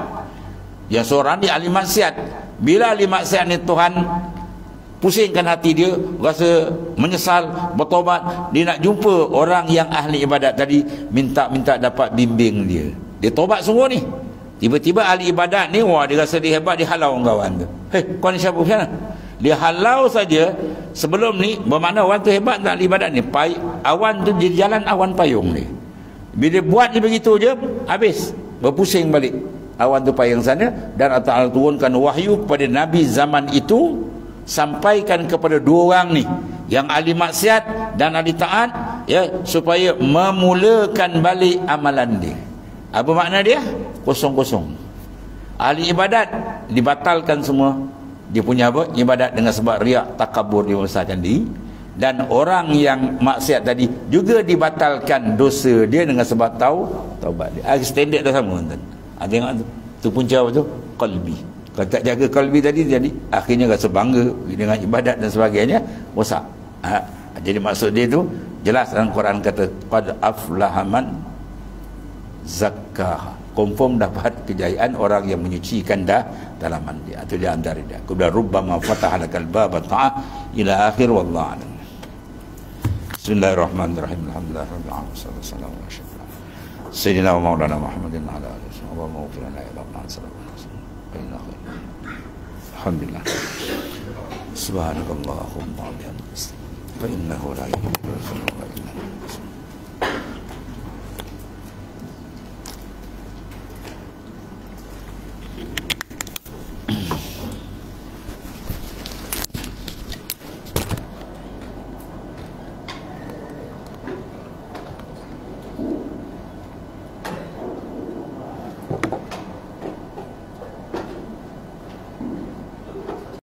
yang seorang dia ahli maksiat. Bila ahli maksiat ni Tuhan pusingkan hati dia, rasa menyesal, bertobat, dia nak jumpa orang yang ahli ibadat tadi, minta dapat bimbing dia. Dia tobat sungguh ni. Tiba-tiba ahli ibadat ni, wah, dia rasa dia hebat, dia halau kawan tu. Kau ni siapa? Dia halau saja sebelum ni, bermakna orang tu hebat tak ahli ibadat ni. Awan tu jadi jalan awan payung ni. Bila buat dia begitu je, habis, berpusing balik awan tu payung sana. Dan Allah Ta'ala turunkan wahyu kepada Nabi zaman itu, sampaikan kepada dua orang ni, yang ahli maksiat dan ahli taat, ya, supaya memulakan balik amalan dia. Apa makna dia? Kosong-kosong. Ahli ibadat dibatalkan semua dia punya apa? Ibadat dengan sebab riak, takabur, dia membesarkan diri. Dan orang yang maksiat tadi juga dibatalkan dosa dia dengan sebab taubat dia. Standard dah sama tuan. Tengok tu. Tu punca apa tu? Qalbi. Kalau tak jaga qalbi tadi, jadi akhirnya rasa bangga dengan ibadat dan sebagainya, rosak. Jadi maksud dia tu jelas dalam Quran kata qad aflaha man zakkaha, confirm dapat kejayaan orang yang menyucikan dalaman dia. Itu dia antara dia. Kemudian rubbama fataha lakal baba ta'ah ila akhir, wallahu a'lam. Bismillahirrahmanirrahim. Alhamdulillahirabbil alamin. Sallallahu alaihi wasallam. Sayyidina wa maulana Muhammadin ala alihi wa sahbihi wa lana ya rabbana sallallahu alaihi wasallam. Alhamdulillah. Subhanakallahumma wa bihamdika fa innahu la ilaha illa anta